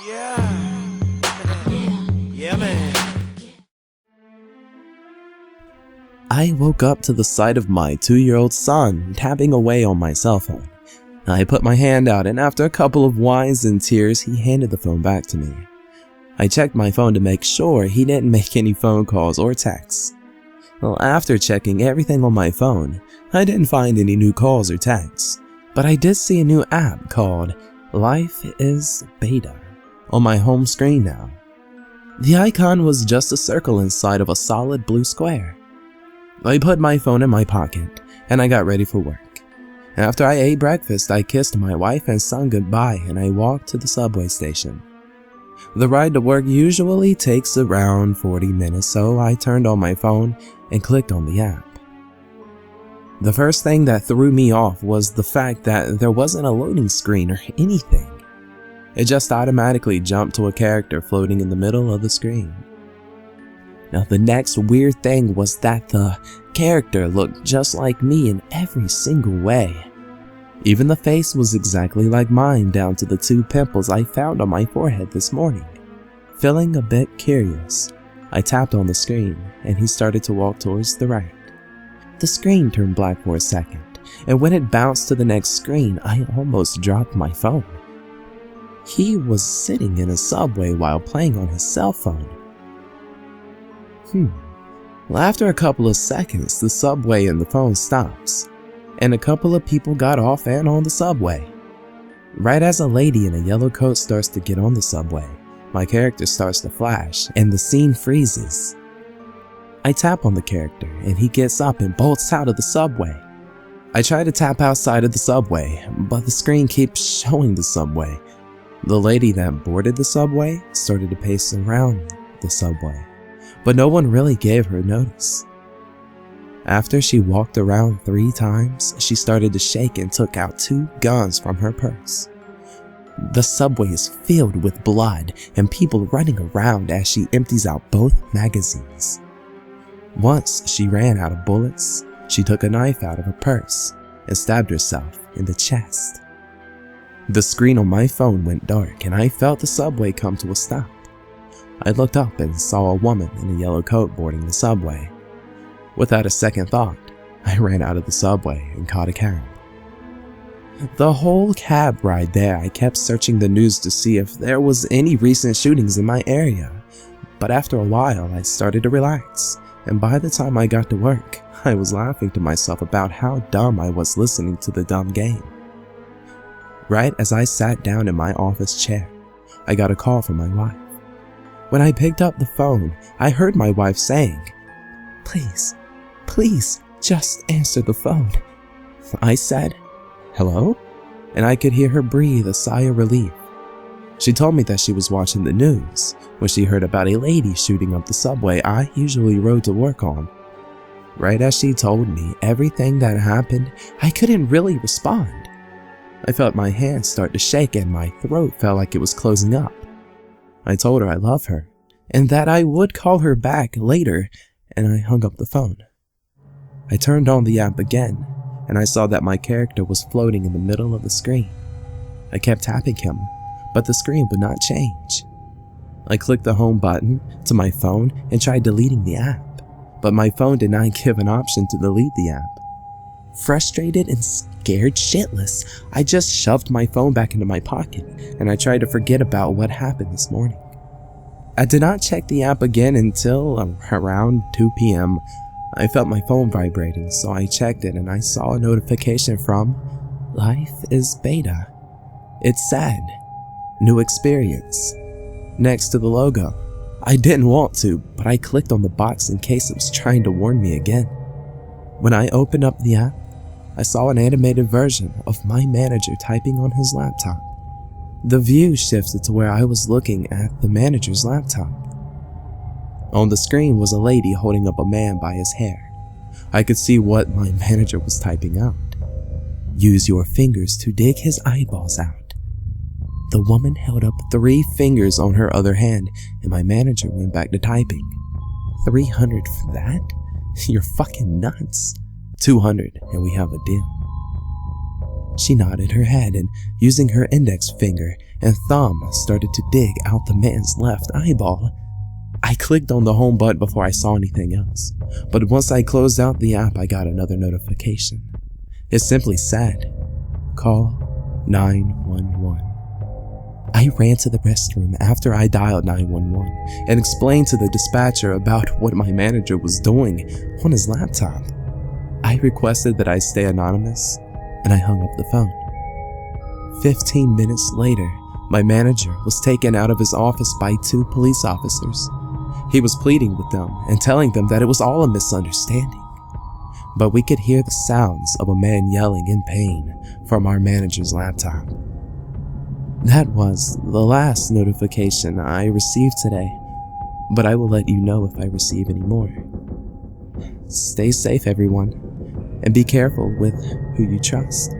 Yeah. Yeah, man. I woke up to the sight of my 2-year-old son tapping away on my cell phone. I put my hand out, and after a couple of whines and tears, he handed the phone back to me. I checked my phone to make sure he didn't make any phone calls or texts. Well, after checking everything on my phone, I didn't find any new calls or texts, but I did see a new app called Life is Beta on my home screen now. The icon was just a circle inside of a solid blue square. I put my phone in my pocket and I got ready for work. After I ate breakfast, I kissed my wife and son goodbye and I walked to the subway station. The ride to work usually takes around 40 minutes, so I turned on my phone and clicked on the app. The first thing that threw me off was the fact that there wasn't a loading screen or anything. It just automatically jumped to a character floating in the middle of the screen. Now the next weird thing was that the character looked just like me in every single way. Even the face was exactly like mine down to the 2 pimples I found on my forehead this morning. Feeling a bit curious, I tapped on the screen and he started to walk towards the right. The screen turned black for a second, and when it bounced to the next screen, I almost dropped my phone. He was sitting in a subway while playing on his cell phone. Well, after a couple of seconds, the subway and the phone stops, and a couple of people got off and on the subway. Right as a lady in a yellow coat starts to get on the subway, my character starts to flash and the scene freezes. I tap on the character and he gets up and bolts out of the subway. I try to tap outside of the subway, but the screen keeps showing the subway. The lady that boarded the subway started to pace around the subway, but no one really gave her notice. After she walked around 3 times, she started to shake and took out 2 guns from her purse. The subway is filled with blood and people running around as she empties out both magazines. Once she ran out of bullets, she took a knife out of her purse and stabbed herself in the chest. The screen on my phone went dark and I felt the subway come to a stop. I looked up and saw a woman in a yellow coat boarding the subway. Without a second thought, I ran out of the subway and caught a cab. The whole cab ride there, I kept searching the news to see if there was any recent shootings in my area, but after a while I started to relax, and by the time I got to work, I was laughing to myself about how dumb I was listening to the dumb game. Right as I sat down in my office chair, I got a call from my wife. When I picked up the phone, I heard my wife saying, Please, just answer the phone." I said, "Hello?" and I could hear her breathe a sigh of relief. She told me that she was watching the news when she heard about a lady shooting up the subway I usually rode to work on. Right as she told me everything that happened, I couldn't really respond. I felt my hands start to shake and my throat felt like it was closing up. I told her I love her and that I would call her back later, and I hung up the phone. I turned on the app again and I saw that my character was floating in the middle of the screen. I kept tapping him, but the screen would not change. I clicked the home button to my phone and tried deleting the app, but my phone did not give an option to delete the app. Frustrated and scared shitless, I just shoved my phone back into my pocket and I tried to forget about what happened this morning. I did not check the app again until around 2 p.m. I felt my phone vibrating, so I checked it and I saw a notification from Life is Beta. It said, "New experience," next to the logo. I didn't want to, but I clicked on the box in case it was trying to warn me again. When I opened up the app, I saw an animated version of my manager typing on his laptop. The view shifted to where I was looking at the manager's laptop. On the screen was a lady holding up a man by his hair. I could see what my manager was typing out. "Use your fingers to dig his eyeballs out." The woman held up 3 fingers on her other hand, and my manager went back to typing. 300 for that? You're fucking nuts. 200 and we have a deal. She nodded her head and, using her index finger and thumb started to dig out the man's left eyeball. I clicked on the home button before I saw anything else, but once I closed out the app, I got another notification. It simply said, "Call 911. I ran to the restroom after I dialed 911 and explained to the dispatcher about what my manager was doing on his laptop. I requested that I stay anonymous, and I hung up the phone. 15 minutes later, my manager was taken out of his office by 2 police officers. He was pleading with them and telling them that it was all a misunderstanding. But we could hear the sounds of a man yelling in pain from our manager's laptop. That was the last notification I received today, but I will let you know if I receive any more. Stay safe, everyone, and be careful with who you trust.